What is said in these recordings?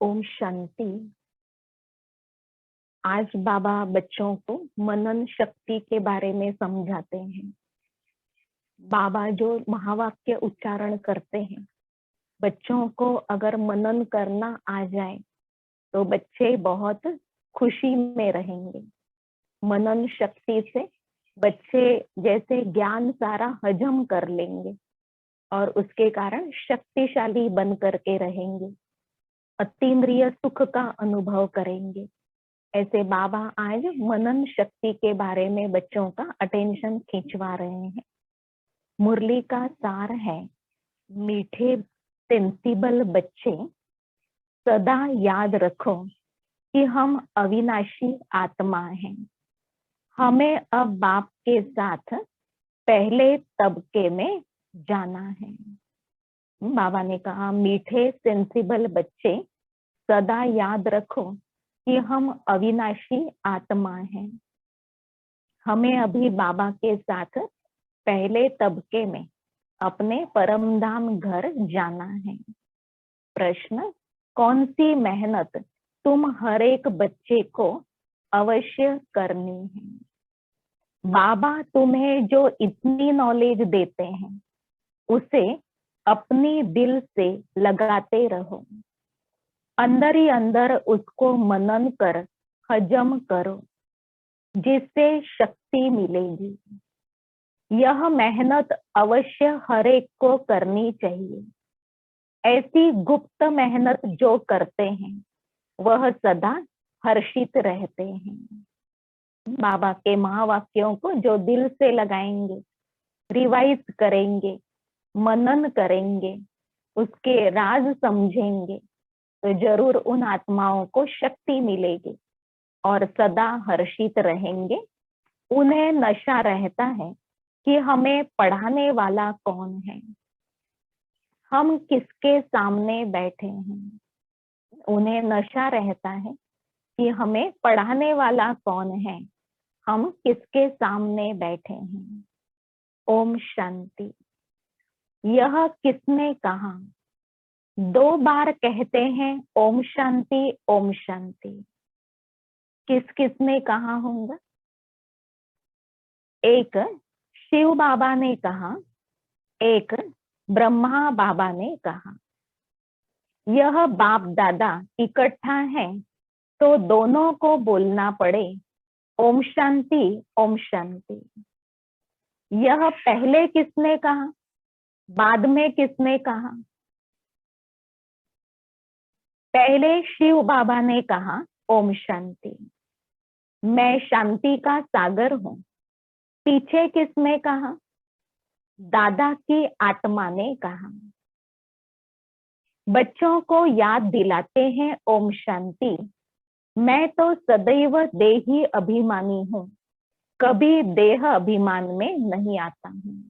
ओम शांति। आज बाबा बच्चों को मनन शक्ति के बारे में समझाते हैं। बाबा जो महावाक्य उच्चारण करते हैं, बच्चों को अगर मनन करना आ जाए तो बच्चे बहुत खुशी में रहेंगे। मनन शक्ति से बच्चे जैसे ज्ञान सारा हजम कर लेंगे और उसके कारण शक्तिशाली बन करके रहेंगे, अतीन्द्रिय सुख का अनुभव करेंगे। ऐसे बाबा आज मनन शक्ति के बारे में बच्चों का अटेंशन खींचवा रहे हैं। मुरली का सार है, मीठे सेंसिबल बच्चे सदा याद रखो कि हम अविनाशी आत्मा हैं। हमें अब बाप के साथ पहले तबके में जाना है। बाबा ने कहा, मीठे सेंसिबल बच्चे सदा याद रखो कि हम अविनाशी आत्मा हैं। हमें अभी बाबा के साथ पहले तबके में अपने परमधाम घर जाना है। प्रश्न, कौन सी मेहनत तुम हर एक बच्चे को अवश्य करनी है? बाबा तुम्हें जो इतनी नॉलेज देते हैं उसे अपनी दिल से लगाते रहो, अंदर ही अंदर उसको मनन कर हजम करो, जिससे शक्ति मिलेगी। यह मेहनत अवश्य हर एक को करनी चाहिए। ऐसी गुप्त मेहनत जो करते हैं वह सदा हर्षित रहते हैं। बाबा के महावाक्यों को जो दिल से लगाएंगे, रिवाइज करेंगे, मनन करेंगे, उसके राज समझेंगे तो जरूर उन आत्माओं को शक्ति मिलेगी और सदा हर्षित रहेंगे। उन्हें नशा रहता है कि हमें पढ़ाने वाला कौन है, हम किसके सामने बैठे हैं। उन्हें नशा रहता है कि हमें पढ़ाने वाला कौन है, हम किसके सामने बैठे हैं। ओम शांति। यह किसने कहा? 2 बार कहते हैं ओम शांति, ओम शांति। किस किसने कहा होगा? एक शिव बाबा ने कहा, एक ब्रह्मा बाबा ने कहा। यह बाप दादा इकट्ठा है तो दोनों को बोलना पड़े ओम शांति, ओम शांति। यह पहले किसने कहा, बाद में किसने कहा? पहले शिव बाबा ने कहा ओम शांति, मैं शांति का सागर हूं। पीछे किसने कहा? दादा की आत्मा ने कहा। बच्चों को याद दिलाते हैं ओम शांति, मैं तो सदैव देही अभिमानी हूं, कभी देह अभिमान में नहीं आता हूं।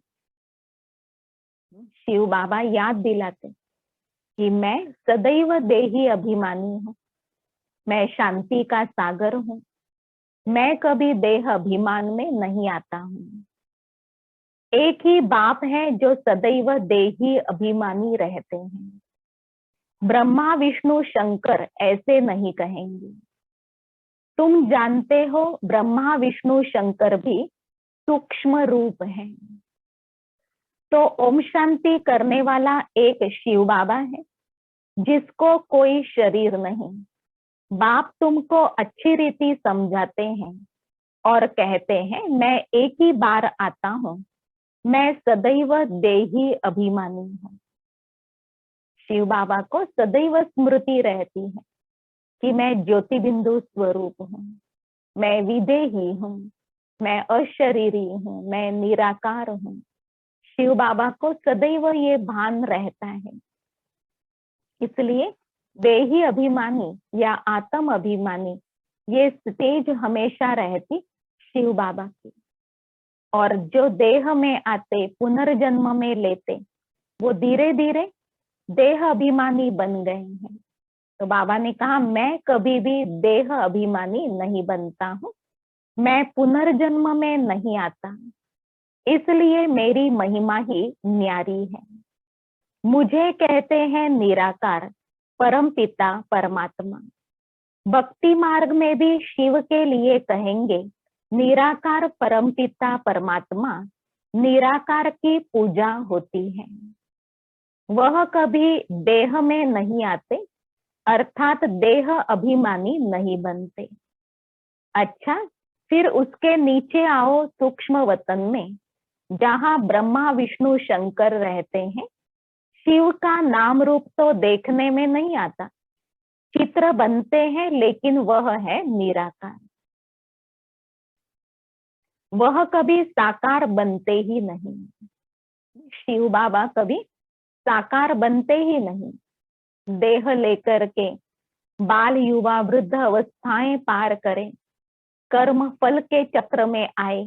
शिव बाबा याद दिलाते कि मैं सदैव देही अभिमानी हूं, मैं शांति का सागर हूं, मैं कभी देह अभिमान में नहीं आता हूं। एक ही बाप है जो सदैव देही अभिमानी रहते हैं। ब्रह्मा विष्णु शंकर ऐसे नहीं कहेंगे। तुम जानते हो ब्रह्मा विष्णु शंकर भी सूक्ष्म रूप हैं। तो ओम शांति करने वाला एक शिव बाबा है जिसको कोई शरीर नहीं। बाप तुमको अच्छी रीति समझाते हैं और कहते हैं मैं एक ही बार आता हूं, मैं सदैव देही अभिमानी हूं। शिव बाबा को सदैव स्मृति रहती है कि मैं ज्योति बिंदु स्वरूप हूं, मैं विदेही हूं, मैं अशरीरी हूं, मैं निराकार हूं। शिव बाबा को सदैव ये भान रहता है। इसलिए देही अभिमानी या आत्म अभिमानी ये स्टेज हमेशा रहती शिव बाबा की। और जो देह में आते, पुनर्जन्म में लेते, वो धीरे धीरे देह अभिमानी बन गए हैं। तो बाबा ने कहा मैं कभी भी देह अभिमानी नहीं बनता हूं, मैं पुनर्जन्म में नहीं आता, इसलिए मेरी महिमा ही न्यारी है। मुझे कहते हैं निराकार परम पिता परमात्मा। भक्ति मार्ग में भी शिव के लिए कहेंगे निराकार परम पिता परमात्मा। निराकार की पूजा होती है, वह कभी देह में नहीं आते, अर्थात देह अभिमानी नहीं बनते। अच्छा, फिर उसके नीचे आओ सूक्ष्म वतन में, जहां ब्रह्मा विष्णु शंकर रहते हैं। शिव का नाम रूप तो देखने में नहीं आता, चित्र बनते हैं, लेकिन वह है निराकार। वह कभी साकार बनते ही नहीं। शिव बाबा कभी साकार बनते ही नहीं। देह लेकर के बाल युवा वृद्ध अवस्थाएं पार करें, कर्म फल के चक्र में आए,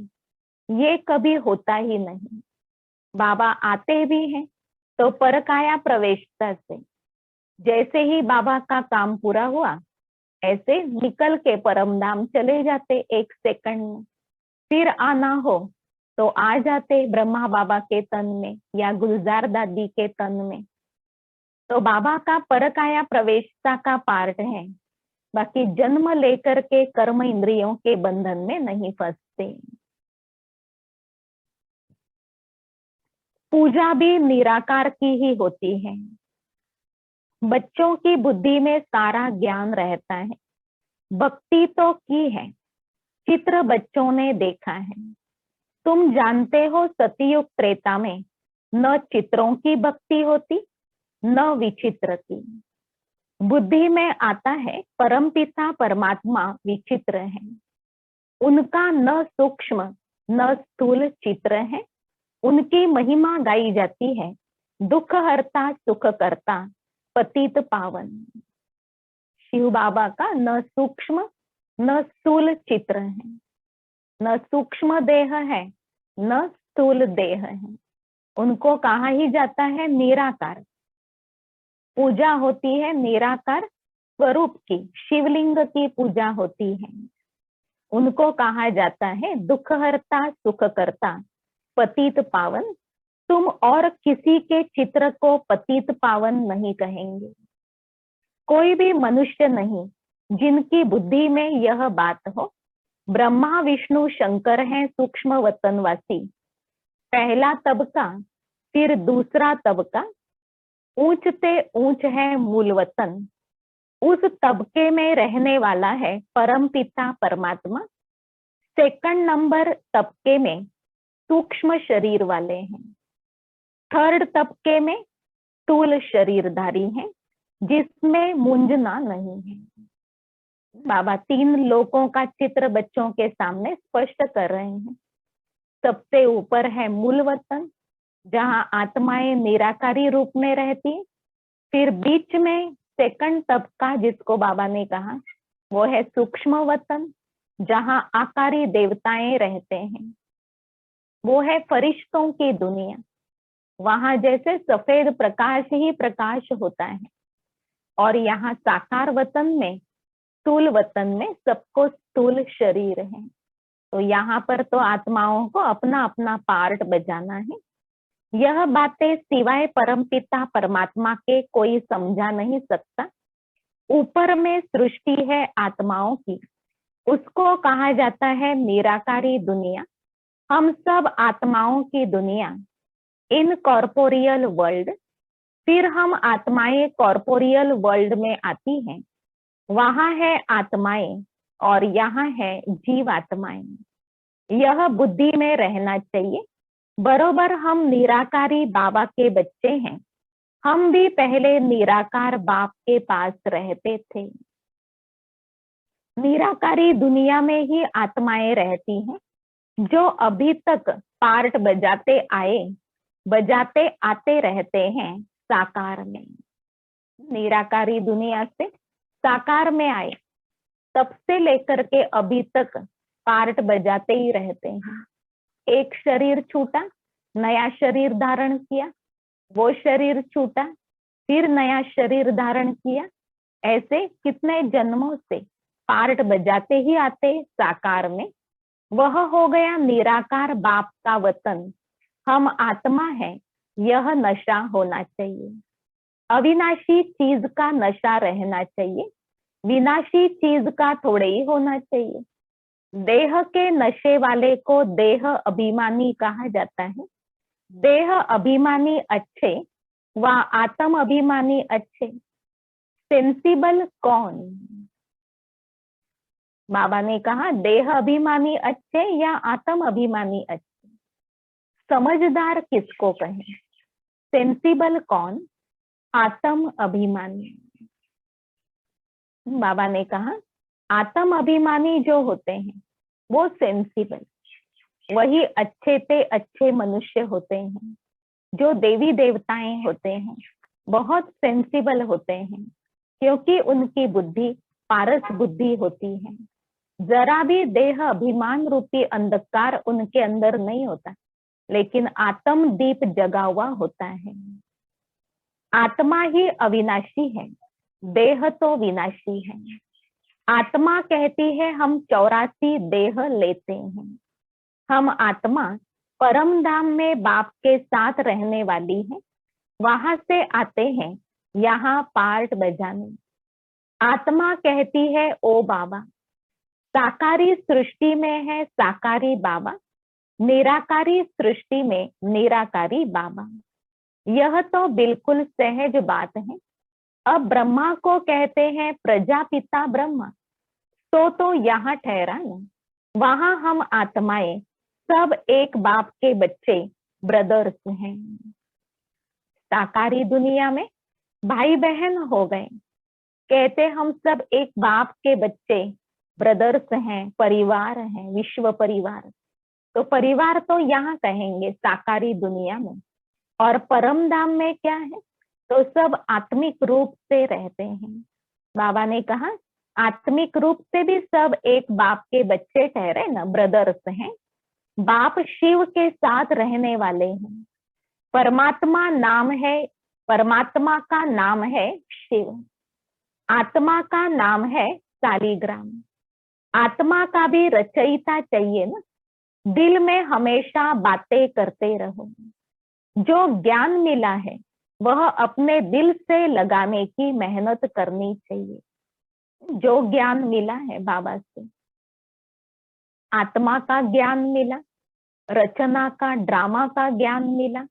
ये कभी होता ही नहीं। बाबा आते भी हैं तो परकाया प्रवेशता से, जैसे ही बाबा का काम पूरा हुआ ऐसे निकल के परम धाम चले जाते 1 सेकंड में। फिर आना हो तो आ जाते ब्रह्मा बाबा के तन में या गुलजार दादी के तन में। तो बाबा का परकाया प्रवेशता का पार्ट है, बाकी जन्म लेकर के कर्म इंद्रियों के बंधन में नहीं फंसते। पूजा भी निराकार की ही होती है। बच्चों की बुद्धि में सारा ज्ञान रहता है, भक्ति तो की है, चित्र बच्चों ने देखा है। तुम जानते हो सतयुग त्रेता में न चित्रों की भक्ति होती न विचित्र की। बुद्धि में आता है परमपिता परमात्मा विचित्र है, उनका न सूक्ष्म न स्थूल चित्र है। उनकी महिमा गाई जाती है, दुख हरता सुख करता पतित पावन। शिव बाबा का न सूक्ष्म न स्थूल चित्र है, न सूक्ष्म देह है न स्थूल देह है। उनको कहा ही जाता है निराकार। पूजा होती है निराकार स्वरूप की, शिवलिंग की पूजा होती है। उनको कहा जाता है दुखहर्ता सुख करता पतित पावन। तुम और किसी के चित्र को पतित पावन नहीं कहेंगे। कोई भी मनुष्य नहीं जिनकी बुद्धि में यह बात हो। ब्रह्मा विष्णु शंकर हैं सूक्ष्म वतनवासी। पहला तबका, फिर दूसरा तबका, ऊंच से ऊंच है मूल वतन। उस तबके में रहने वाला है परम पिता परमात्मा। सेकंड नंबर तबके में सूक्ष्म शरीर वाले हैं। थर्ड तबके में स्थूल शरीरधारी हैं, जिसमें मुंजना नहीं है। बाबा 3 लोकों का चित्र बच्चों के सामने स्पष्ट कर रहे हैं। सबसे ऊपर है मूल वतन, जहां आत्माएं निराकारी रूप में रहती है। फिर बीच में सेकंड तबका, जिसको बाबा ने कहा वो है सूक्ष्म वतन, जहां आकारी देवताएं रहते हैं। वो है फरिश्तों की दुनिया। वहां जैसे सफेद प्रकाश ही प्रकाश होता है। और यहाँ साकार वतन में, स्थूल वतन में सबको स्थूल शरीर है। तो यहाँ पर तो आत्माओं को अपना अपना पार्ट बजाना है। यह बातें सिवाय परमपिता परमात्मा के कोई समझा नहीं सकता। ऊपर में सृष्टि है आत्माओं की, उसको कहा जाता है निराकारी दुनिया। हम सब आत्माओं की दुनिया, इन कॉर्पोरियल वर्ल्ड। फिर हम आत्माएं कॉर्पोरियल वर्ल्ड में आती हैं। वहां है आत्माएं और यहाँ है जीवात्माएं। यह बुद्धि में रहना चाहिए। बरोबर हम निराकारी बाबा के बच्चे हैं। हम भी पहले निराकार बाप के पास रहते थे। निराकारी दुनिया में ही आत्माएं रहती हैं, जो अभी तक पार्ट बजाते आते रहते हैं साकार में। निराकारी दुनिया से साकार में आए, तब से लेकर के अभी तक पार्ट बजाते ही रहते हैं। एक शरीर छूटा, नया शरीर धारण किया, वो शरीर छूटा, फिर नया शरीर धारण किया। ऐसे कितने जन्मों से पार्ट बजाते ही आते साकार में। वह हो गया निराकार बाप का वतन। हम आत्मा है, यह नशा होना चाहिए। अविनाशी चीज का नशा रहना चाहिए, विनाशी चीज का थोड़े ही होना चाहिए। देह के नशे वाले को देह अभिमानी कहा जाता है। देह अभिमानी अच्छे व आत्म अभिमानी अच्छे। सेंसिबल कौन? बाबा ने कहा देह अभिमानी अच्छे या आत्म अभिमानी अच्छे। समझदार किसको कहें? सेंसिबल कौन? आत्म अभिमानी। बाबा ने कहा आत्म अभिमानी जो होते हैं वो सेंसिबल, वही अच्छे से अच्छे मनुष्य होते हैं। जो देवी देवताएं होते हैं बहुत सेंसिबल होते हैं, क्योंकि उनकी बुद्धि पारस बुद्धि होती है। जरा भी देह अभिमान रूपी अंधकार उनके अंदर नहीं होता, लेकिन आत्म दीप जगा हुआ होता है। आत्मा ही अविनाशी है, देह तो विनाशी है। आत्मा कहती है हम 84 देह लेते हैं। हम आत्मा परम धाम में बाप के साथ रहने वाली है। वहां से आते हैं यहाँ पार्ट बजाने। आत्मा कहती है ओ बाबा। साकारी सृष्टि में है साकारी बाबा, निराकारी सृष्टि में निराकारी बाबा। यह तो बिल्कुल सहज बात है। अब ब्रह्मा को कहते हैं प्रजापिता ब्रह्मा, तो यहाँ ठहरा ना। वहां हम आत्माएं सब एक बाप के बच्चे, ब्रदर्स हैं। साकारी दुनिया में भाई बहन हो गए, कहते हम सब एक बाप के बच्चे, ब्रदर्स हैं, परिवार हैं, विश्व परिवार। तो परिवार तो यहाँ कहेंगे साकारी दुनिया में। और परम धाम में क्या है? तो सब आत्मिक रूप से रहते हैं। बाबा ने कहा आत्मिक रूप से भी सब एक बाप के बच्चे ठहरे ना, ब्रदर्स हैं। बाप शिव के साथ रहने वाले हैं। परमात्मा नाम है, परमात्मा का नाम है शिव। आत्मा का नाम है शालिग्राम। आत्मा का भी रचयिता चाहिए ना, दिल में हमेशा बातें करते रहो। जो ज्ञान मिला है वह अपने दिल से लगाने की मेहनत करनी चाहिए। जो ज्ञान मिला है बाबा से, आत्मा का ज्ञान मिला, रचना का, ड्रामा का ज्ञान मिला,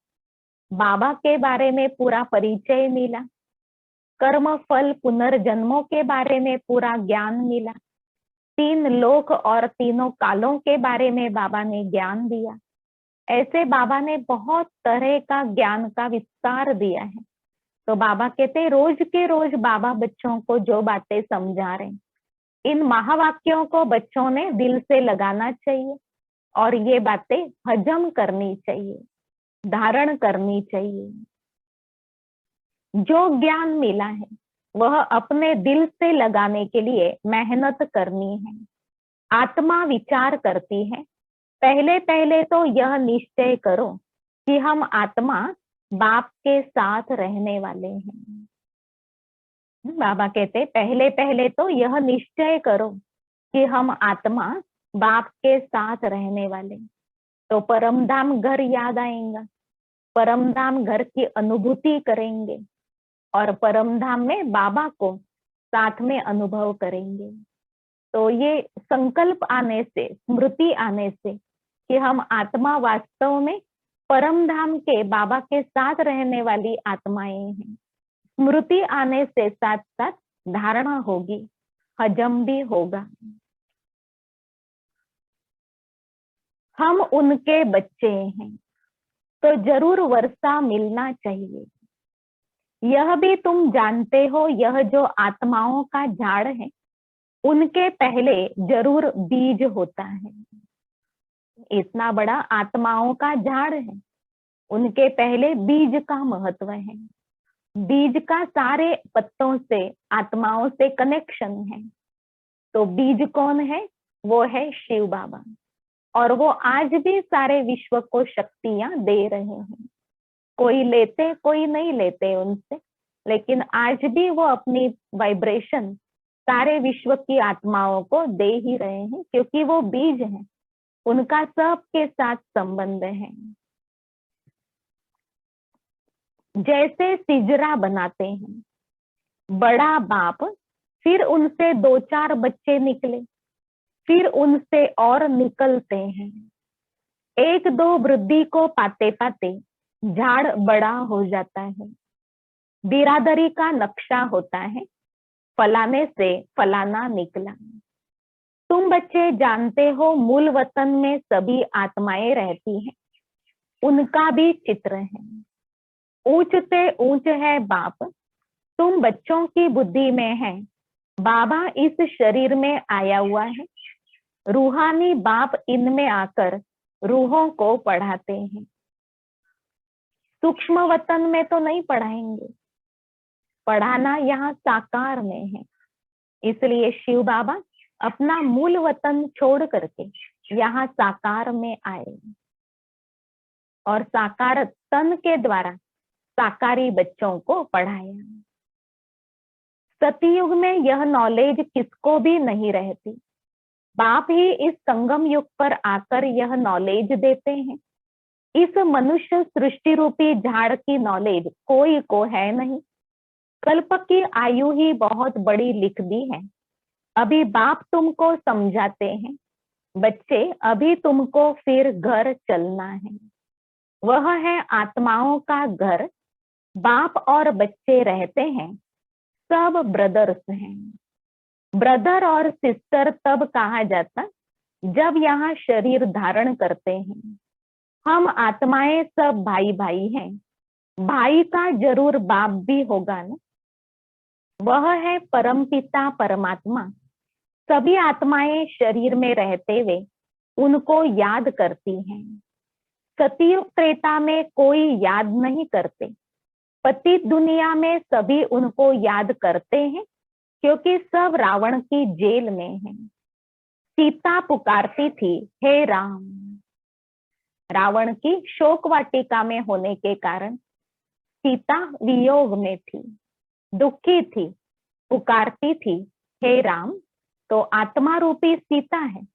बाबा के बारे में पूरा परिचय मिला, कर्म फल पुनर्जन्मों के बारे में पूरा ज्ञान मिला, तीन लोक और तीनों कालों के बारे में बाबा ने ज्ञान दिया। ऐसे बाबा ने बहुत तरह का ज्ञान का विस्तार दिया है। तो बाबा कहते हैं रोज के रोज बाबा बच्चों को जो बातें समझा रहे हैं, इन महावाक्यों को बच्चों ने दिल से लगाना चाहिए और ये बातें हजम करनी चाहिए, धारण करनी चाहिए। जो ज्ञान मिला है वह अपने दिल से लगाने के लिए मेहनत करनी है। आत्मा विचार करती है, पहले पहले तो यह निश्चय करो कि हम आत्मा बाप के साथ रहने वाले हैं। बाबा कहते पहले पहले तो यह निश्चय करो कि हम आत्मा बाप के साथ रहने वाले। तो परमधाम घर याद आएगा, परमधाम घर की अनुभूति करेंगे और परमधाम में बाबा को साथ में अनुभव करेंगे। तो ये संकल्प आने से, स्मृति आने से कि हम आत्मा वास्तव में परमधाम के बाबा के साथ रहने वाली आत्माएं हैं, स्मृति आने से साथ साथ धारणा होगी, हजम भी होगा। हम उनके बच्चे हैं तो जरूर वर्षा मिलना चाहिए। यह भी तुम जानते हो, यह जो आत्माओं का झाड़ है उनके पहले जरूर बीज होता है। इतना बड़ा आत्माओं का झाड़ है, उनके पहले बीज का महत्व है। बीज का सारे पत्तों से, आत्माओं से कनेक्शन है। तो बीज कौन है? वो है शिव बाबा, और वो आज भी सारे विश्व को शक्तियां दे रहे हैं। कोई लेते, कोई नहीं लेते उनसे, लेकिन आज भी वो अपनी वाइब्रेशन सारे विश्व की आत्माओं को दे ही रहे हैं, क्योंकि वो बीज हैं, उनका सबके साथ संबंध है। जैसे सिजरा बनाते हैं, बड़ा बाप, फिर उनसे 2-4 बच्चे निकले, फिर उनसे और निकलते हैं। 1-2 वृद्धि को पाते पाते झाड़ बड़ा हो जाता है। बिरादरी का नक्शा होता है, फलाने से फलाना निकला। तुम बच्चे जानते हो मूल वतन में सभी आत्माएं रहती हैं, उनका भी चित्र है। ऊंच से ऊंच है बाप, तुम बच्चों की बुद्धि में है। बाबा इस शरीर में आया हुआ है, रूहानी बाप इनमें आकर रूहों को पढ़ाते हैं। सूक्ष्म वतन में तो नहीं पढ़ाएंगे, पढ़ाना यहाँ साकार में है। इसलिए शिव बाबा अपना मूल वतन छोड़ करके यहाँ साकार में आए और साकार तन के द्वारा साकारी बच्चों को पढ़ाया। सतयुग में यह नॉलेज किसको भी नहीं रहती, बाप ही इस संगम युग पर आकर यह नॉलेज देते हैं। इस मनुष्य सृष्टि रूपी झाड़ की नॉलेज कोई को है नहीं। कल्प की आयु ही बहुत बड़ी लिख दी है। अभी बाप तुमको समझाते हैं, बच्चे अभी तुमको फिर घर चलना है। वह है आत्माओं का घर, बाप और बच्चे रहते हैं, सब ब्रदर्स हैं। ब्रदर और सिस्टर तब कहा जाता जब यहाँ शरीर धारण करते हैं। हम आत्माएं सब भाई भाई हैं, भाई का जरूर बाप भी होगा ना। वह है परमपिता परमात्मा। सभी आत्माएं शरीर में रहते हुए उनको याद करती हैं। सतयुग त्रेता में कोई याद नहीं करते, पतित दुनिया में सभी उनको याद करते हैं, क्योंकि सब रावण की जेल में हैं। सीता पुकारती थी, हे राम। रावण की शोक वाटिका में होने के कारण सीता वियोग में थी, दुखी थी, पुकारती थी, हे राम तो आत्मा रूपी सीता है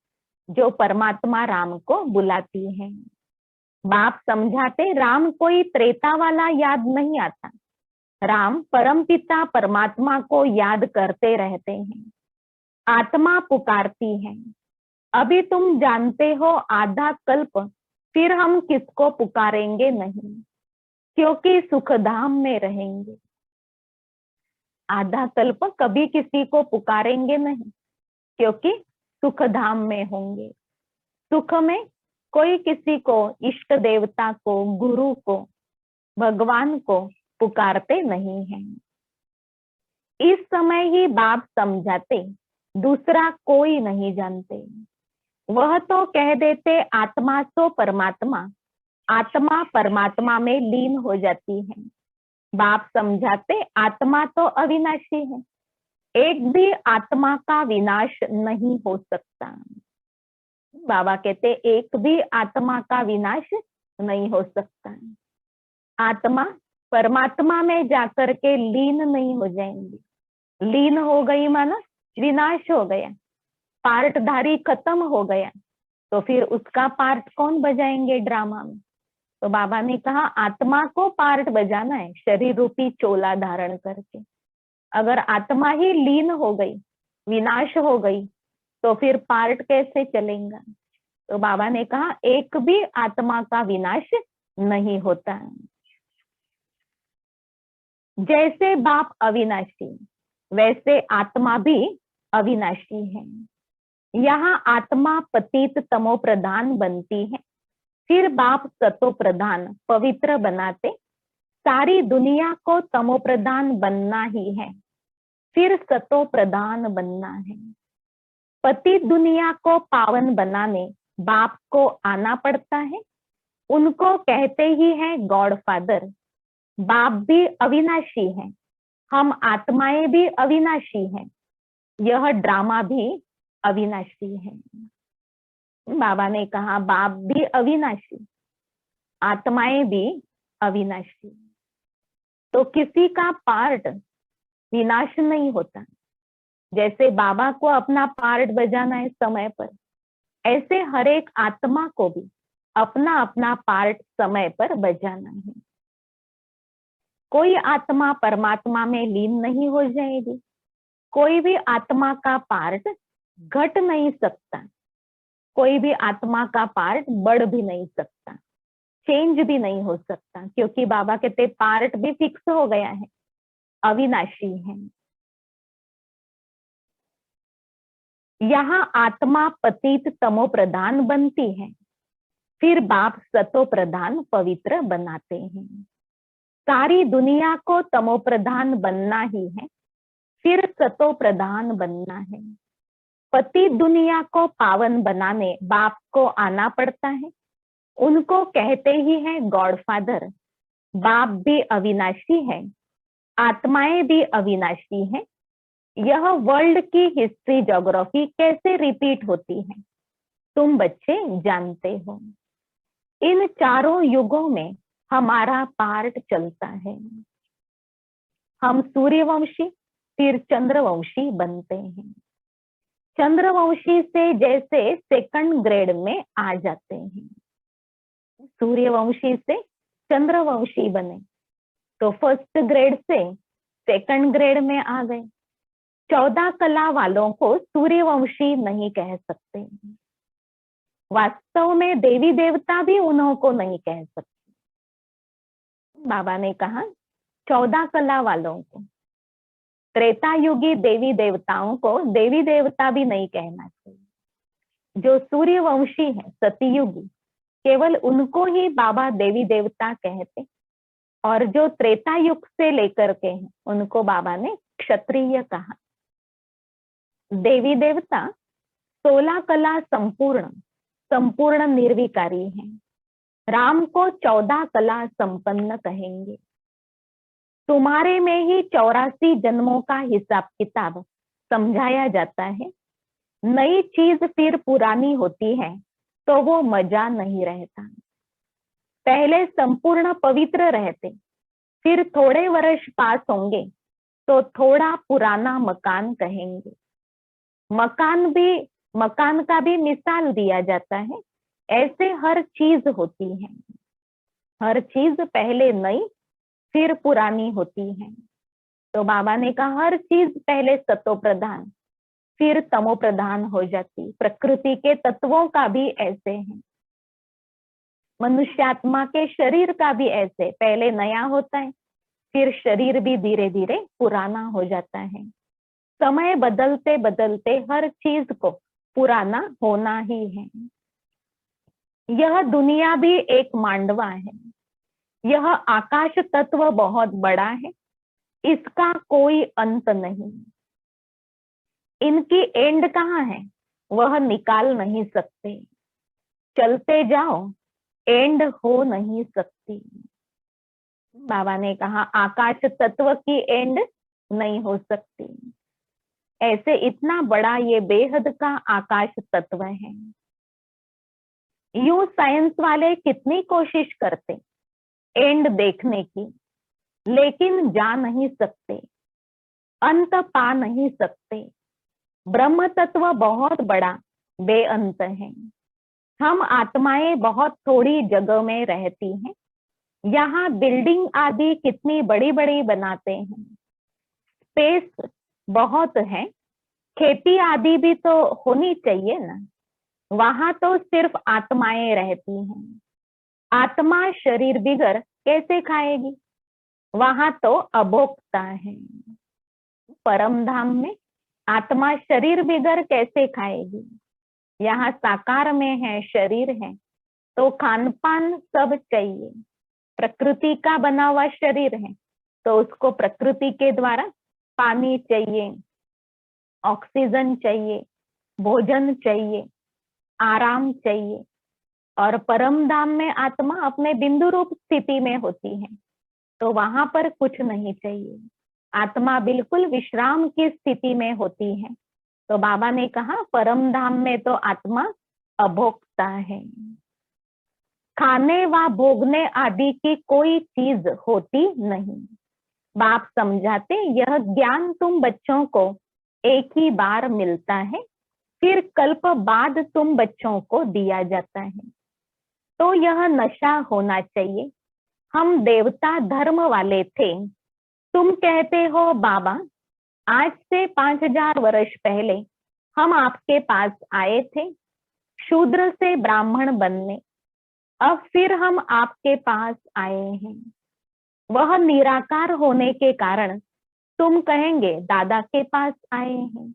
जो परमात्मा राम को बुलाती है। बाप समझाते राम कोई त्रेता वाला याद नहीं आता, राम परमपिता परमात्मा को याद करते रहते हैं। आत्मा पुकारती है, अभी तुम जानते हो आधा कल्प फिर हम किसको पुकारेंगे नहीं, क्योंकि सुखधाम में रहेंगे। आधा कल्प कभी किसी को पुकारेंगे नहीं, क्योंकि सुखधाम में होंगे। सुख में कोई किसी को, इष्ट देवता को, गुरु को, भगवान को पुकारते नहीं हैं। इस समय ही बाप समझाते, दूसरा कोई नहीं जानते। वह तो कह देते आत्मा सो परमात्मा, आत्मा परमात्मा में लीन हो जाती है। बाप समझाते आत्मा तो अविनाशी है, एक भी आत्मा का विनाश नहीं हो सकता। बाबा कहते एक भी आत्मा का विनाश नहीं हो सकता। आत्मा परमात्मा में जाकर के लीन नहीं हो जाएंगी। लीन हो गई माना विनाश हो गया, पार्टधारी खत्म हो गया, तो फिर उसका पार्ट कौन बजाएंगे ड्रामा में। तो बाबा ने कहा आत्मा को पार्ट बजाना है शरीर रूपी चोला धारण करके। अगर आत्मा ही लीन हो गई, विनाश हो गई, तो फिर पार्ट कैसे चलेगा। तो बाबा ने कहा एक भी आत्मा का विनाश नहीं होता। जैसे बाप अविनाशी, वैसे आत्मा भी अविनाशी है। यहाँ आत्मा पतित तमो प्रधान बनती है, फिर बाप सतो प्रधान पवित्र बनाते। सारी दुनिया को तमो प्रधान बनना ही है, फिर सतो प्रधान बनना है। पति दुनिया को पावन बनाने बाप को आना पड़ता है। उनको कहते ही है गॉड फादर। बाप भी अविनाशी है, हम आत्माएं भी अविनाशी हैं, यह ड्रामा भी अविनाशी है। बाबा ने कहा बाप भी अविनाशी, आत्माएं भी अविनाशी, तो किसी का पार्ट विनाश नहीं होता। जैसे बाबा को अपना पार्ट बजाना है समय पर, ऐसे हर एक आत्मा को भी अपना अपना पार्ट समय पर बजाना है। कोई आत्मा परमात्मा में लीन नहीं हो जाएगी, कोई भी आत्मा का पार्ट घट नहीं सकता, कोई भी आत्मा का पार्ट बढ़ भी नहीं सकता, चेंज भी नहीं हो सकता, क्योंकि बाबा कहते पार्ट भी फिक्स हो गया है, अविनाशी है। यहाँ आत्मा पतित तमो प्रधान बनती है, फिर बाप सतो प्रधान पवित्र बनाते हैं। सारी दुनिया को तमो प्रधान बनना ही है, फिर सतो प्रधान बनना है। पति दुनिया को पावन बनाने बाप को आना पड़ता है। उनको कहते ही है गॉड फादर। बाप भी अविनाशी है, आत्माएं भी अविनाशी है। यह वर्ल्ड की हिस्ट्री ज्योग्राफी कैसे रिपीट होती है तुम बच्चे जानते हो। इन चारों युगों में हमारा पार्ट चलता है। हम सूर्यवंशी फिर चंद्रवंशी बनते हैं। चंद्रवंशी से जैसे सेकंड ग्रेड में आ जाते हैं, सूर्यवंशी से चंद्रवंशी बने तो फर्स्ट ग्रेड से सेकंड ग्रेड में आ गए। 14 कला वालों को सूर्यवंशी नहीं कह सकते, वास्तव में देवी देवता भी उन्हों को नहीं कह सकते। बाबा ने कहा 14 कला वालों को, त्रेता युगी देवी देवताओं को देवी देवता भी नहीं कहना चाहिए। जो सूर्यवंशी है सतयुगी, केवल उनको ही बाबा देवी देवता कहते, और जो त्रेता युग से लेकर के हैं उनको बाबा ने क्षत्रिय कहा। देवी देवता 16 कला संपूर्ण निर्विकारी हैं। राम को 14 कला संपन्न कहेंगे। तुम्हारे में ही 84 जन्मों का हिसाब किताब समझाया जाता है। नई चीज फिर पुरानी होती है तो वो मजा नहीं रहता। पहले संपूर्ण पवित्र रहते, फिर थोड़े वर्ष पास होंगे तो थोड़ा पुराना मकान कहेंगे। मकान का भी मिसाल दिया जाता है। ऐसे हर चीज होती है, हर चीज पहले नई फिर पुरानी होती है। तो बाबा ने कहा हर चीज पहले सतो प्रधान फिर तमो प्रधान हो जाती। प्रकृति के तत्वों का भी ऐसे है, मनुष्यात्मा के शरीर का भी ऐसे, पहले नया होता है फिर शरीर भी धीरे धीरे पुराना हो जाता है। समय बदलते बदलते हर चीज को पुराना होना ही है। यह दुनिया भी एक मांडवा है, यह आकाश तत्व बहुत बड़ा है, इसका कोई अंत नहीं। इनकी एंड कहाँ है वह निकाल नहीं सकते, चलते जाओ एंड हो नहीं सकती। बाबा ने कहा आकाश तत्व की एंड नहीं हो सकती। ऐसे इतना बड़ा ये बेहद का आकाश तत्व है। यूं साइंस वाले कितनी कोशिश करते एंड देखने की, लेकिन जा नहीं सकते, अंत पा नहीं सकते। ब्रह्म तत्व बहुत बड़ा बेअंत है। हम आत्माएं बहुत थोड़ी जगह में रहती हैं। यहाँ बिल्डिंग आदि कितनी बड़ी बड़ी बनाते हैं, स्पेस बहुत है, खेती आदि भी तो होनी चाहिए ना। वहां तो सिर्फ आत्माएं रहती हैं। आत्मा शरीर बिगर कैसे खाएगी, वहां तो अभोक्ता है। परम धाम में आत्मा शरीर बिगर कैसे खाएगी। यहाँ साकार में है, शरीर है, तो खान पान सब चाहिए। प्रकृति का बना हुआ शरीर है तो उसको प्रकृति के द्वारा पानी चाहिए, ऑक्सीजन चाहिए, भोजन चाहिए, आराम चाहिए। और परम धाम में आत्मा अपने बिंदु रूप स्थिति में होती है तो वहां पर कुछ नहीं चाहिए। आत्मा बिल्कुल विश्राम की स्थिति में होती है। तो बाबा ने कहा परम धाम में तो आत्मा अभोक्ता है। खाने व भोगने आदि की कोई चीज होती नहीं। बाप समझाते यह ज्ञान तुम बच्चों को एक ही बार मिलता है, फिर कल्प बाद तुम बच्चों को दिया जाता है। तो यह नशा होना चाहिए। हम देवता धर्म वाले थे, तुम कहते हो बाबा आज से 5000 वर्ष पहले हम आपके पास आए थे शूद्र से ब्राह्मण बनने, अब फिर हम आपके पास आए हैं। वह निराकार होने के कारण तुम कहेंगे दादा के पास आए हैं।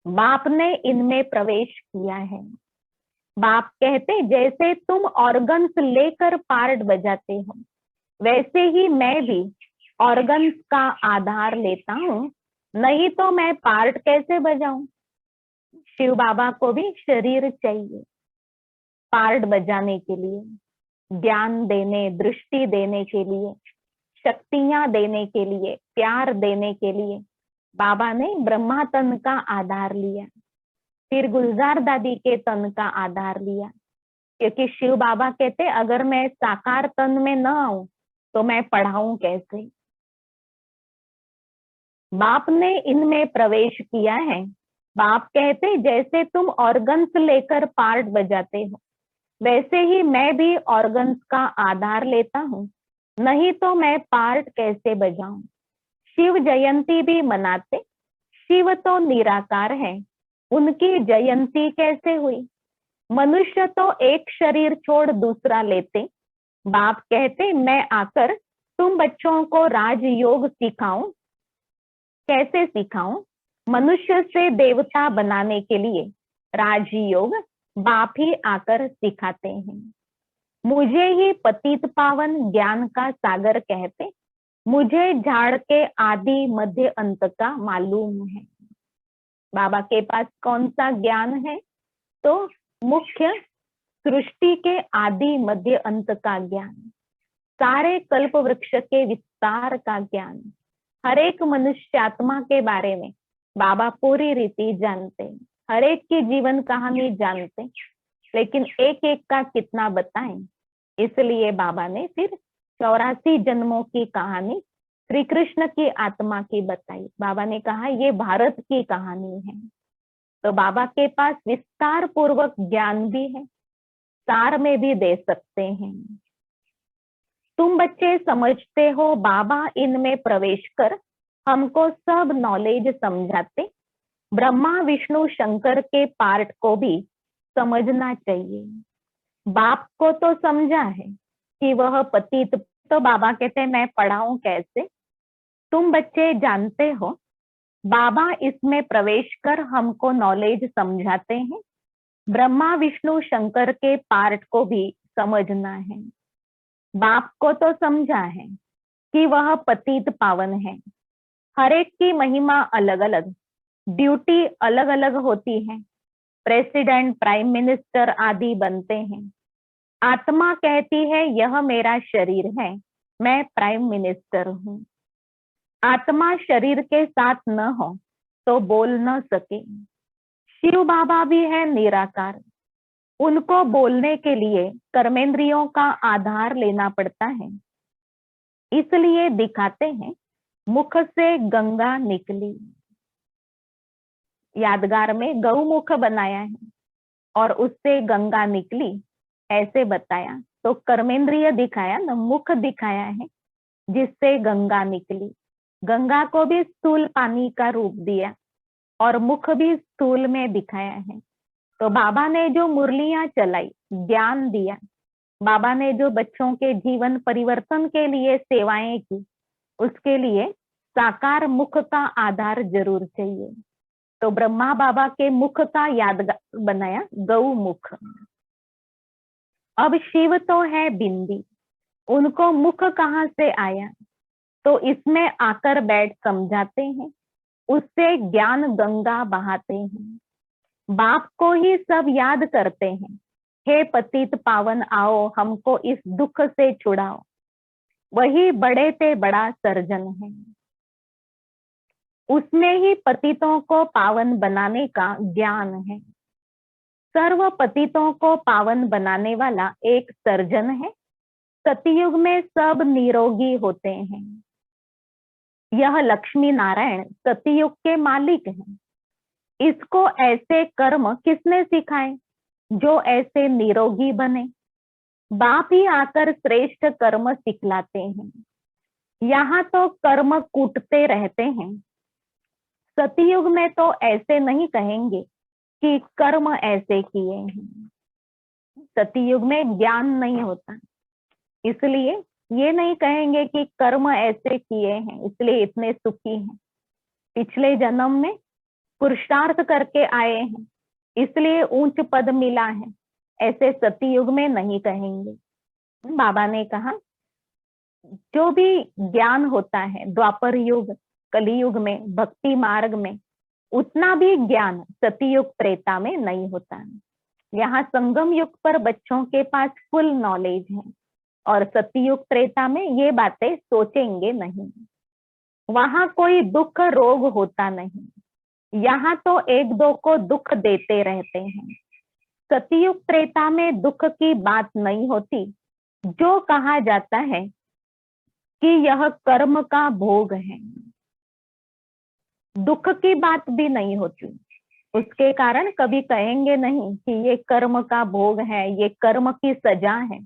बाप ने इनमें प्रवेश किया है। बाप कहते जैसे तुम ऑर्गन्स लेकर पार्ट बजाते हो, वैसे ही मैं भी ऑर्गन्स का आधार लेता हूँ, नहीं तो मैं पार्ट कैसे बजाऊं। शिव बाबा को भी शरीर चाहिए पार्ट बजाने के लिए, ज्ञान देने, दृष्टि देने के लिए, शक्तियां देने के लिए, प्यार देने के लिए। बाबा ने ब्रह्मा तन का आधार लिया, फिर गुलजार दादी के तन का आधार लिया, क्योंकि शिव बाबा कहते अगर मैं साकार तन में न आऊं तो मैं पढ़ाऊं कैसे। बाप ने इनमें प्रवेश किया है। बाप कहते जैसे तुम ऑर्गन्स लेकर पार्ट बजाते हो, वैसे ही मैं भी ऑर्गन्स का आधार लेता हूँ, नहीं तो मैं पार्ट कैसे बजाऊं। शिव जयंती भी मनाते, शिव तो निराकार है, उनकी जयंती कैसे हुई। मनुष्य तो एक शरीर छोड़ दूसरा लेते। बाप कहते मैं आकर तुम बच्चों को राजयोग सिखाऊं। कैसे सिखाऊं। मनुष्य से देवता बनाने के लिए राजयोग बाप ही आकर सिखाते हैं। मुझे ही पतित पावन ज्ञान का सागर कहते, मुझे झाड़ के आदि मध्य अंत का मालूम है। बाबा के पास कौन सा ज्ञान है, तो मुख्य सृष्टि के आदि मध्य अंत का ज्ञान, सारे कल्प वृक्ष के विस्तार का ज्ञान, हर एक मनुष्य आत्मा के बारे में बाबा पूरी रीति जानते, हर एक की जीवन कहानी जानते, लेकिन एक एक का कितना बताएं। इसलिए बाबा ने फिर 84 जन्मों की कहानी श्री कृष्ण की आत्मा की बताई। बाबा ने कहा ये भारत की कहानी है, तो बाबा के पास विस्तार पूर्वक ज्ञान भी है, सार में भी दे सकते हैं। तुम बच्चे समझते हो बाबा इनमें प्रवेश कर हमको सब नॉलेज समझाते, ब्रह्मा विष्णु शंकर के पार्ट को भी समझना चाहिए। बाप को तो समझा है कि वह पतित, तो बाबा कहते हैं मैं पढ़ाऊं कैसे। तुम बच्चे जानते हो बाबा इसमें प्रवेश कर हमको नॉलेज समझाते हैं, ब्रह्मा विष्णु शंकर के पार्ट को भी समझना है। बाप को तो समझा है कि वह पतित पावन है, हर एक की महिमा अलग अलग, ड्यूटी अलग अलग होती है, प्रेसिडेंट प्राइम मिनिस्टर आदि बनते हैं। आत्मा कहती है यह मेरा शरीर है, मैं प्राइम मिनिस्टर हूँ। आत्मा शरीर के साथ न हो तो बोल न सके। शिव बाबा भी है निराकार, उनको बोलने के लिए कर्मेंद्रियों का आधार लेना पड़ता है, इसलिए दिखाते हैं मुख से गंगा निकली। यादगार में गौमुख बनाया है और उससे गंगा निकली ऐसे बताया, तो कर्मेंद्रिय दिखाया न, मुख दिखाया है जिससे गंगा निकली। गंगा को भी स्थूल पानी का रूप दिया और मुख भी स्थूल में दिखाया है। तो बाबा ने जो मुरलियां चलाई, ज्ञान दिया, बाबा ने जो बच्चों के जीवन परिवर्तन के लिए सेवाएं की, उसके लिए साकार मुख का आधार जरूर चाहिए। तो ब्रह्मा बाबा के मुख का यादगार बनाया गौ मुख। अब शिव तो है बिंदी, उनको मुख कहाँ से आया, तो इसमें आकर बैठ समझाते हैं, उससे ज्ञान गंगा बहाते हैं। बाप को ही सब याद करते हैं, हे पतित पावन आओ हमको इस दुख से छुड़ाओ, वही बड़े से बड़ा सर्जन है। उसमें ही पतितों को पावन बनाने का ज्ञान है। सर्व पतितों को पावन बनाने वाला एक सर्जन है। सतयुग में सब निरोगी होते हैं। यह लक्ष्मी नारायण सतयुग के मालिक हैं। इसको ऐसे कर्म किसने सिखाए जो ऐसे निरोगी बने? बाप ही आकर श्रेष्ठ कर्म सिखलाते हैं। यहाँ तो कर्म कूटते रहते हैं। सतयुग में तो ऐसे नहीं कहेंगे कि कर्म ऐसे किए हैं। सतयुग में ज्ञान नहीं होता, इसलिए ये नहीं कहेंगे कि कर्म ऐसे किए हैं इसलिए इतने सुखी हैं, पिछले जन्म में पुरुषार्थ करके आए हैं इसलिए ऊंच पद मिला है, ऐसे सतयुग में नहीं कहेंगे। बाबा ने कहा जो भी ज्ञान होता है द्वापर युग कलियुग में भक्ति मार्ग में, उतना भी ज्ञान सतयुग त्रेता में नहीं होता है। यहाँ संगम युग पर बच्चों के पास फुल नॉलेज है और सतयुग त्रेता में ये बातें सोचेंगे नहीं। वहां कोई दुख रोग होता नहीं, यहाँ तो एक दो को दुख देते रहते हैं। सतयुग त्रेता में दुख की बात नहीं होती। जो कहा जाता है कि यह कर्म का भोग है, दुख की बात भी नहीं होती। उसके कारण कभी कहेंगे नहीं कि ये कर्म का भोग है, ये कर्म की सजा है,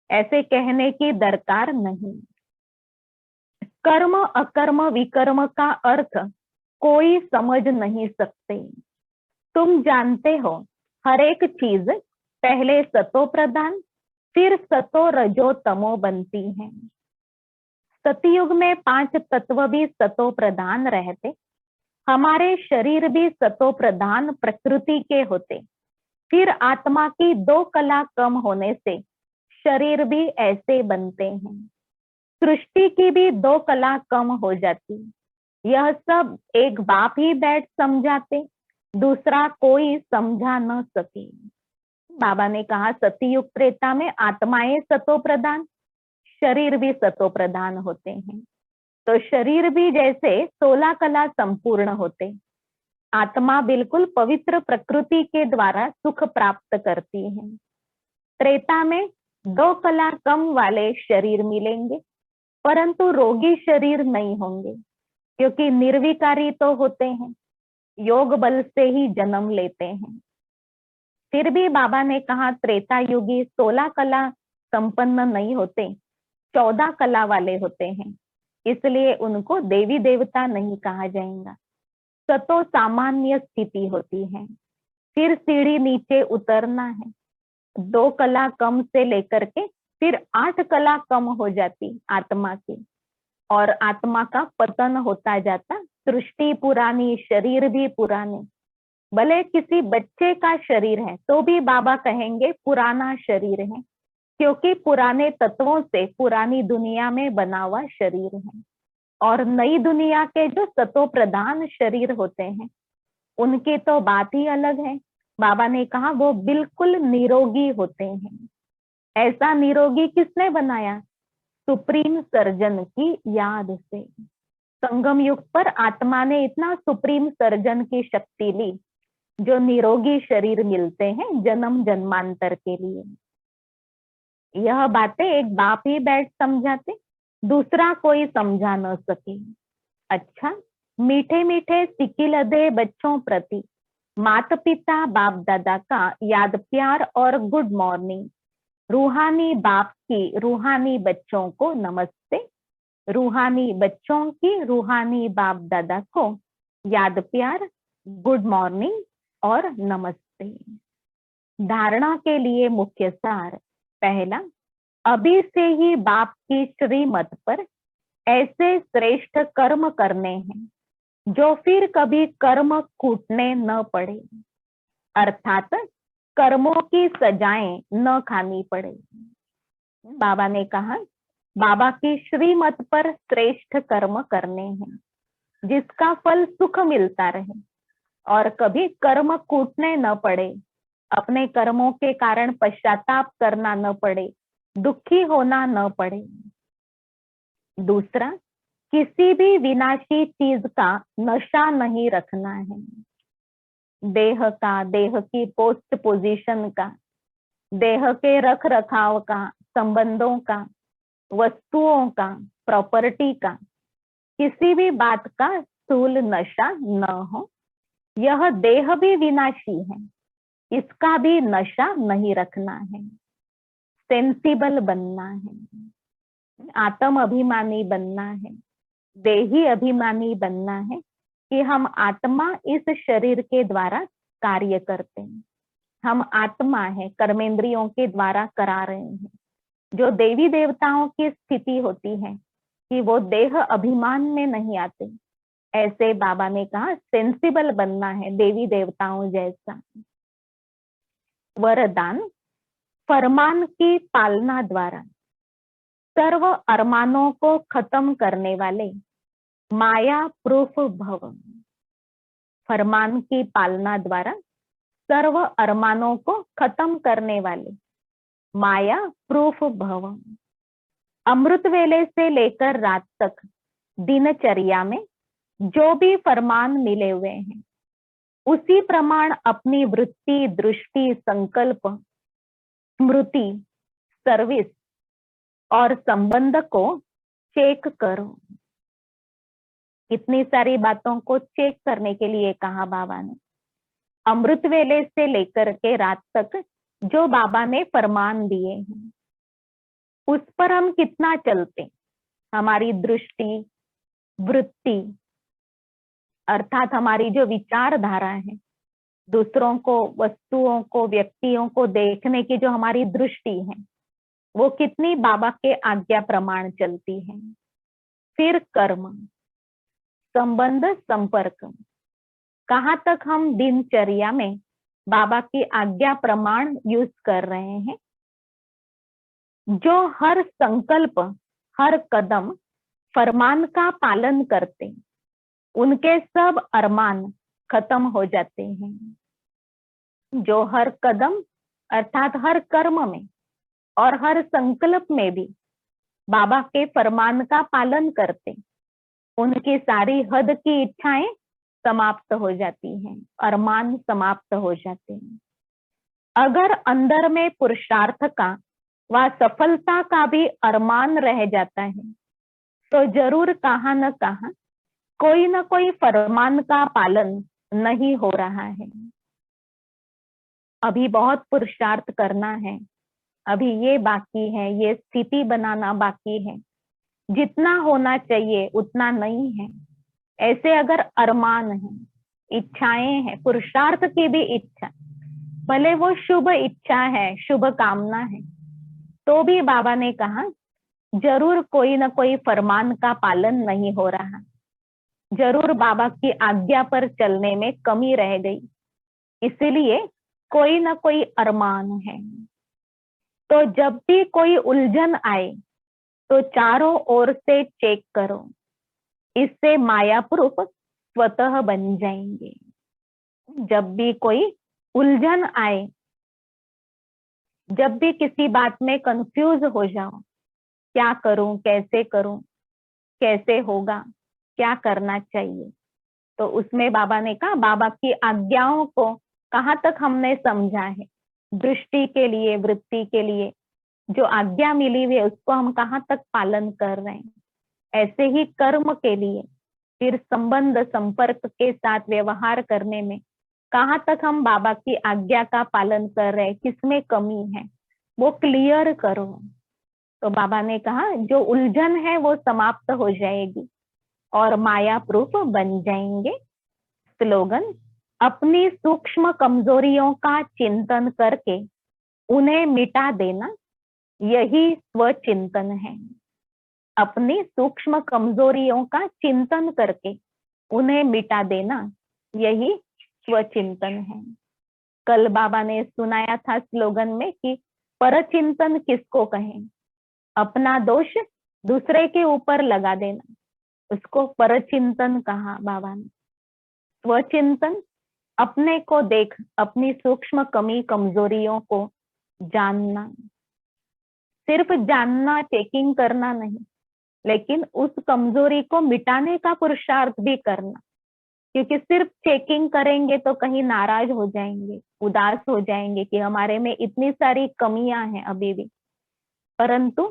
ऐसे कहने की दरकार नहीं। कर्म अकर्म विकर्म का अर्थ कोई समझ नहीं सकते। तुम जानते हो हर एक चीज पहले सतो प्रधान फिर सतो रजो तमो बनती है। सतयुग में 5 तत्व भी सतो प्रधान रहते, हमारे शरीर भी सतो प्रधान प्रकृति के होते। फिर आत्मा की 2 कला कम होने से शरीर भी ऐसे बनते हैं। सृष्टि की भी 2 कला कम हो जाती। यह सब एक बाप ही बैठ समझाते, दूसरा कोई समझा न सके। बाबा ने कहा सतयुग त्रेता में आत्माएं सतो प्रधान, शरीर भी सतो प्रधान होते हैं। तो शरीर भी जैसे 16 कला संपूर्ण होते, आत्मा बिल्कुल पवित्र प्रकृति के द्वारा सुख प्राप्त करती है। त्रेता में 2 कला कम वाले शरीर मिलेंगे, परंतु रोगी शरीर नहीं होंगे, क्योंकि निर्विकारी तो होते हैं। योग बल से ही जन्म लेते हैं। फिर भी बाबा ने कहा त्रेता युगी 16 कला संपन्न नहीं होते, 14 कला वाले होते हैं, इसलिए उनको देवी देवता नहीं कहा जाएगा। सतो सामान्य स्थिति होती है, फिर सीढ़ी नीचे उतरना है। 2 कला कम से लेकर के फिर 8 कला कम हो जाती आत्मा की, और आत्मा का पतन होता जाता। सृष्टि पुरानी, शरीर भी पुराने। भले किसी बच्चे का शरीर है तो भी बाबा कहेंगे पुराना शरीर है, क्योंकि पुराने तत्वों से पुरानी दुनिया में बना हुआ शरीर है। और नई दुनिया के जो सतो प्रधान शरीर होते हैं उनकी तो बात ही अलग है। बाबा ने कहा वो बिल्कुल निरोगी होते हैं। ऐसा निरोगी किसने बनाया? सुप्रीम सर्जन की याद से। संगम युग पर आत्मा ने इतना सुप्रीम सर्जन की शक्ति ली जो निरोगी शरीर मिलते हैं जन्म जन्मांतर के लिए। यह बातें एक बाप ही बैठ समझाते, दूसरा कोई समझा न सके। अच्छा, मीठे मीठे सिकिलधे बच्चों प्रति माता पिता बाप दादा का याद प्यार और गुड मॉर्निंग। रूहानी बाप की रूहानी बच्चों को नमस्ते। रूहानी बच्चों की रूहानी बाप दादा को याद प्यार, गुड मॉर्निंग और नमस्ते। धारणा के लिए मुख्य सार। पहला, अभी से ही बाप की श्रीमत पर ऐसे श्रेष्ठ कर्म करने हैं जो फिर कभी कर्म कूटने न पड़े, अर्थात कर्मों की सजाएं न खानी पड़े। बाबा ने कहा बाबा की श्रीमत पर श्रेष्ठ कर्म करने हैं जिसका फल सुख मिलता रहे और कभी कर्म कूटने न पड़े, अपने कर्मों के कारण पश्चाताप करना न पड़े, दुखी होना न पड़े। दूसरा, किसी भी विनाशी चीज का नशा नहीं रखना है। देह का, देह की पोस्ट पोजीशन का, देह के रख रखाव का, संबंधों का, वस्तुओं का, प्रॉपर्टी का, किसी भी बात का स्थूल नशा न हो। यह देह भी विनाशी है, इसका भी नशा नहीं रखना है। सेंसिबल बनना है, आत्म अभिमानी बनना है, देही अभिमानी बनना है कि हम आत्मा इस शरीर के द्वारा कार्य करते हैं। हम आत्मा है, कर्मेंद्रियों के द्वारा करा रहे हैं। जो देवी देवताओं की स्थिति होती है कि वो देह अभिमान में नहीं आते, ऐसे बाबा ने कहा सेंसिबल बनना है देवी देवताओं जैसा। वरदान, फरमान की पालना द्वारा सर्व अरमानों को खत्म करने वाले माया प्रूफ भव। फरमान की पालना द्वारा सर्व अरमानों को खत्म करने वाले माया प्रूफ भव। अमृत वेले से लेकर रात तक दिनचर्या में जो भी फरमान मिले हुए हैं उसी प्रमाण अपनी वृत्ति, दृष्टि, संकल्प, स्मृति, सर्विस और संबंध को चेक करो। इतनी सारी बातों को चेक करने के लिए कहा बाबा ने। अमृत वेले से लेकर के रात तक जो बाबा ने फरमान दिए हैं उस पर हम कितना चलते, हमारी दृष्टि, वृत्ति अर्थात हमारी जो विचारधारा है, दूसरों को, वस्तुओं को, व्यक्तियों को देखने की जो हमारी दृष्टि है वो कितनी बाबा के आज्ञा प्रमाण चलती है। फिर कर्म, संबंध, संपर्क, कहाँ तक हम दिनचर्या में बाबा की आज्ञा प्रमाण यूज कर रहे हैं। जो हर संकल्प, हर कदम फरमान का पालन करते उनके सब अरमान खत्म हो जाते हैं। जो हर कदम अर्थात हर कर्म में और हर संकल्प में भी बाबा के फरमान का पालन करते उनकी सारी हद की इच्छाएं समाप्त हो जाती हैं, अरमान समाप्त हो जाते हैं। अगर अंदर में पुरुषार्थ का व सफलता का भी अरमान रह जाता है तो जरूर कहाँ न कहाँ कोई न कोई फरमान का पालन नहीं हो रहा है, अभी बहुत पुरुषार्थ करना है, अभी ये बाकी है, ये स्थिति बनाना बाकी है, जितना होना चाहिए उतना नहीं है। ऐसे अगर अरमान है, इच्छाएं हैं, पुरुषार्थ की भी इच्छा, भले वो शुभ इच्छा है, शुभ कामना है, तो भी बाबा ने कहा जरूर कोई ना कोई फरमान का पालन नहीं हो रहा, जरूर बाबा की आज्ञा पर चलने में कमी रह गई, इसलिए कोई ना कोई अरमान है। तो जब भी कोई उलझन आए तो चारों ओर से चेक करो, इससे माया प्रूफ स्वतः बन जाएंगे। जब भी कोई उलझन आए, जब भी किसी बात में कंफ्यूज हो जाओ, क्या करूं, कैसे करूं, कैसे होगा, क्या करना चाहिए, तो उसमें बाबा ने कहा बाबा की आज्ञाओं को कहाँ तक हमने समझा है, दृष्टि के लिए, वृत्ति के लिए जो आज्ञा मिली हुई है उसको हम कहाँ तक पालन कर रहे हैं। ऐसे ही कर्म के लिए, फिर संबंध संपर्क के साथ व्यवहार करने में कहाँ तक हम बाबा की आज्ञा का पालन कर रहे हैं, किसमें कमी है, वो क्लियर करो। तो बाबा ने कहा जो उलझन है वो समाप्त हो जाएगी और माया प्रूफ बन जाएंगे। स्लोगन, अपनी सूक्ष्म कमजोरियों का चिंतन करके उन्हें मिटा देना, यही स्वचिंतन है। अपनी सूक्ष्म कमजोरियों का चिंतन करके उन्हें मिटा देना, यही स्वचिंतन है। कल बाबा ने सुनाया था स्लोगन में कि परचिंतन किसको कहें, अपना दोष दूसरे के ऊपर लगा देना, उसको परचिंतन कहा बाबा ने। स्वचिंतन, अपने को देख, अपनी सूक्ष्म कमी कमजोरियों को जानना, सिर्फ जानना, चेकिंग करना नहीं, लेकिन उस कमजोरी को मिटाने का पुरुषार्थ भी करना, क्योंकि सिर्फ चेकिंग करेंगे तो कहीं नाराज हो जाएंगे, उदास हो जाएंगे कि हमारे में इतनी सारी कमियां हैं अभी भी। परंतु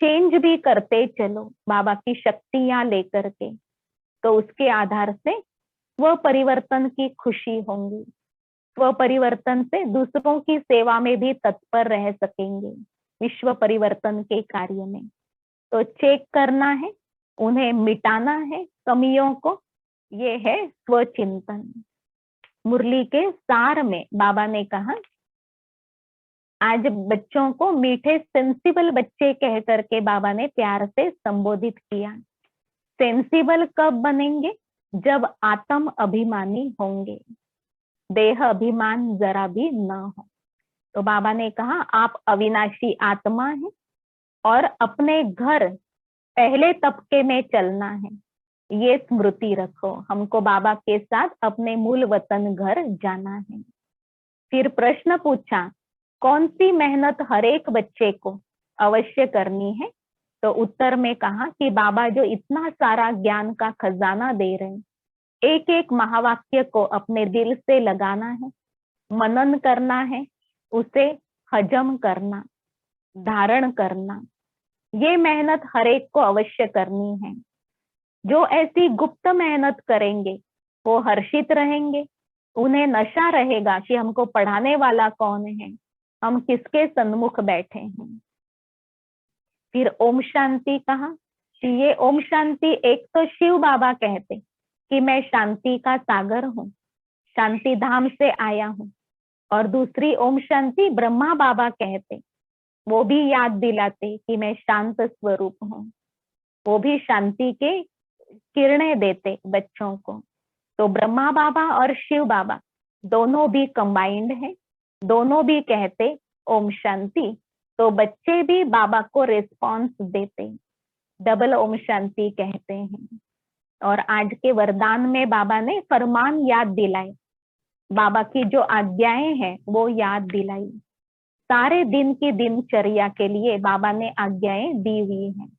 चेंज भी करते चलो बाबा की शक्तियां लेकर के, तो उसके आधार से स्व परिवर्तन की खुशी होंगी, स्व परिवर्तन से दूसरों की सेवा में भी तत्पर रह सकेंगे, विश्व परिवर्तन के कार्य में। तो चेक करना है, उन्हें मिटाना है कमियों को, ये है स्वचिंतन। मुरली के सार में बाबा ने कहा आज बच्चों को मीठे सेंसिबल बच्चे कह करके बाबा ने प्यार से संबोधित किया। सेंसिबल कब बनेंगे, जब आत्म अभिमानी होंगे, देह अभिमान जरा भी न हो। तो बाबा ने कहा आप अविनाशी आत्मा हैं और अपने घर पहले तबके में चलना है, ये स्मृति रखो। हमको बाबा के साथ अपने मूल वतन घर जाना है। फिर प्रश्न पूछा कौन सी मेहनत हर एक बच्चे को अवश्य करनी है, तो उत्तर में कहा कि बाबा जो इतना सारा ज्ञान का खजाना दे रहे हैं, एक एक महावाक्य को अपने दिल से लगाना है, मनन करना है, उसे हजम करना, धारण करना, ये मेहनत हर एक को अवश्य करनी है। जो ऐसी गुप्त मेहनत करेंगे वो हर्षित रहेंगे, उन्हें नशा रहेगा कि हमको पढ़ाने वाला कौन है, हम किसके सन्मुख बैठे हैं। फिर ओम शांति कहा कि ये ओम शांति एक तो शिव बाबा कहते कि मैं शांति का सागर हूँ, शांति धाम से आया हूँ, और दूसरी ओम शांति ब्रह्मा बाबा कहते, वो भी याद दिलाते कि मैं शांत स्वरूप हूँ, वो भी शांति के किरणें देते बच्चों को। तो ब्रह्मा बाबा और शिव बाबा दोनों भी कंबाइंड है, दोनों भी कहते ओम शांति, तो बच्चे भी बाबा को रिस्पॉन्स देते, डबल ओम शांति कहते हैं। और आज के वरदान में बाबा ने फरमान याद दिलाए, बाबा की जो आज्ञाएं हैं वो याद दिलाई। सारे दिन की दिनचर्या के लिए बाबा ने आज्ञाएं दी हुई हैं।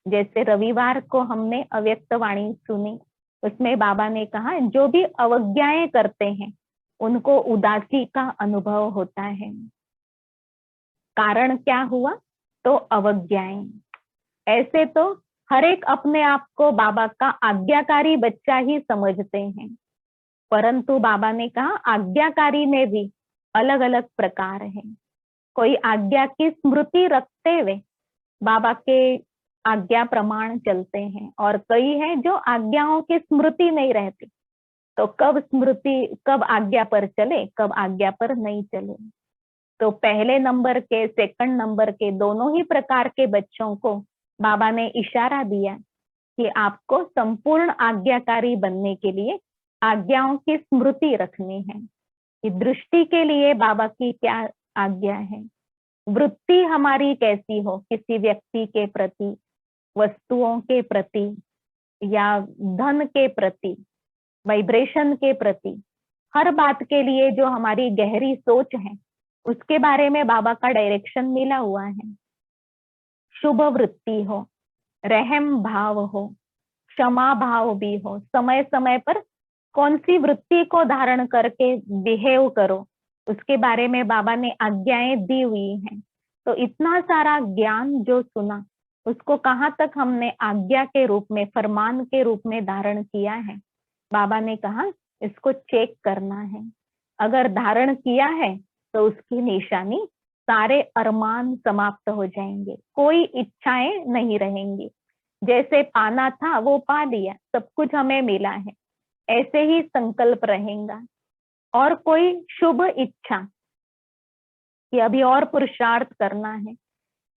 जैसे रविवार को हमने अव्यक्त वाणी सुनी, उसमें बाबा ने कहा जो भी अवज्ञाएं करते हैं उनको उदासी का अनुभव होता है। कारण क्या हुआ, तो अवज्ञाएं। ऐसे तो हर एक अपने आप को बाबा का आज्ञाकारी बच्चा ही समझते हैं, परंतु बाबा ने कहा आज्ञाकारी में भी अलग अलग प्रकार हैं। कोई आज्ञा की स्मृति रखते हुए बाबा के आज्ञा प्रमाण चलते हैं, और कई हैं जो आज्ञाओं की स्मृति नहीं रहती, तो कब आज्ञा पर चले, कब आज्ञा पर नहीं चले। तो पहले नंबर के, सेकंड नंबर के, दोनों ही प्रकार के बच्चों को बाबा ने इशारा दिया कि आपको संपूर्ण आज्ञाकारी बनने के लिए आज्ञाओं की स्मृति रखनी है कि दृष्टि के लिए बाबा की क्या आज्ञा है, वृत्ति हमारी कैसी हो किसी व्यक्ति के प्रति, वस्तुओं के प्रति या धन के प्रति, वाइब्रेशन के प्रति, हर बात के लिए जो हमारी गहरी सोच है उसके बारे में बाबा का डायरेक्शन मिला हुआ है। शुभ वृत्ति हो, रहम भाव हो, क्षमा भाव भी हो, समय समय पर कौन सी वृत्ति को धारण करके बिहेव करो, उसके बारे में बाबा ने आज्ञाएं दी हुई हैं। तो इतना सारा ज्ञान जो सुना उसको कहाँ तक हमने आज्ञा के रूप में, फरमान के रूप में धारण किया है। बाबा ने कहा इसको चेक करना है, अगर धारण किया है तो उसकी निशानी सारे अरमान समाप्त हो जाएंगे, कोई इच्छाएं नहीं रहेंगी। जैसे पाना था वो पा लिया, सब कुछ हमें मिला है, ऐसे ही संकल्प रहेगा। और कोई शुभ इच्छा कि अभी और पुरुषार्थ करना है,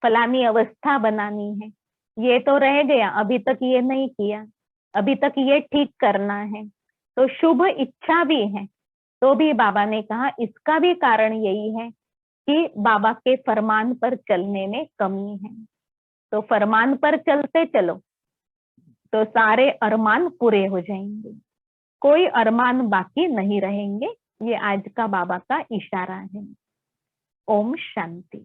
फलानी अवस्था बनानी है, ये तो रह गया, अभी तक ये नहीं किया, अभी तक ये ठीक करना है, तो शुभ इच्छा भी है। तो भी बाबा ने कहा इसका भी कारण यही है कि बाबा के फरमान पर चलने में कमी है। तो फरमान पर चलते चलो तो सारे अरमान पूरे हो जाएंगे, कोई अरमान बाकी नहीं रहेंगे। ये आज का बाबा का इशारा है। ओम शांति।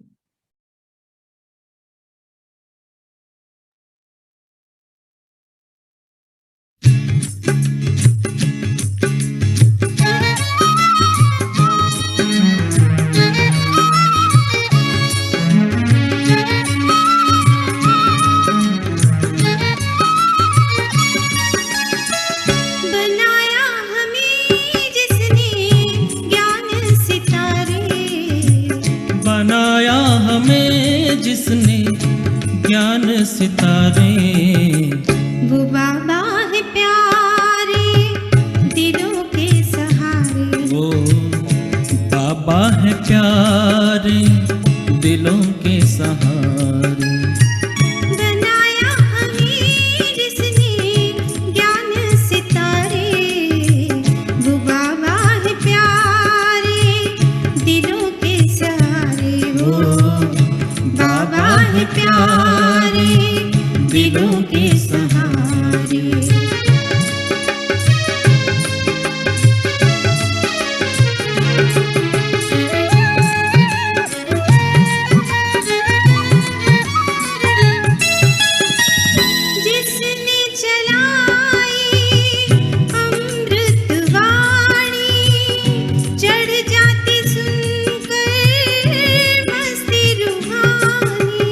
जिसने ज्ञान सितारे, वो बाबा है प्यारे दिलों के सहारे, वो बाबा है प्यारे दिलों के सहारे। बनाया हमें जिसने ज्ञान सितारे, वो बाबा है प्यारे दिलों के सहारे, वो बाबा है प्यारे दिलों के सहारे। जिसने चलाई अमृत वाणी, चढ़ जाती सुनकर मस्ती रूहानी।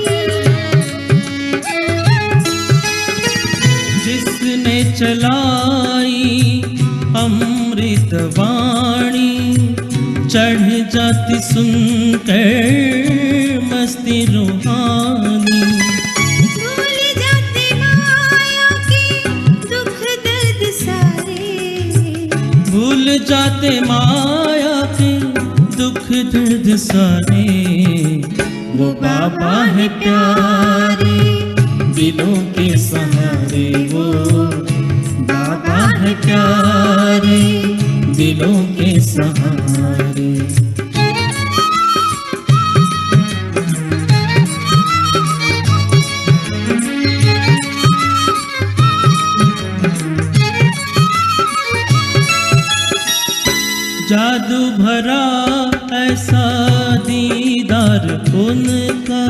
जिसने चलाई अमृत वाणी, चढ़ जाती सुनकर मस्ती रूहानी। भूल जाते माया के दुख दर्द सारे, भूल जाते माया के दुख दर्द सारे, वो बाबा है प्यारे दिलों के सहारे, वो बाबा है प्यारे दिलों के सहारे। जादू भरा ऐसा दीदार उनका,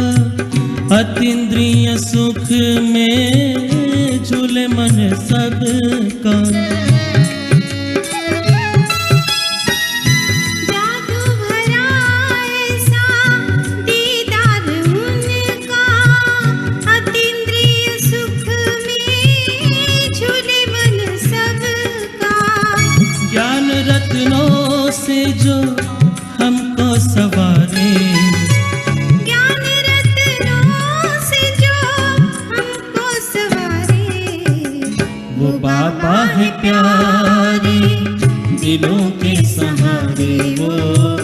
अतीन्द्रिय सुख में झूले मन सबका। जादू भरा ऐसा दीदार उनका, अतीन्द्रिय सुख में झूले मन सबका। ज्ञान वो बाबा है प्यारे, दिलों के सहारे वो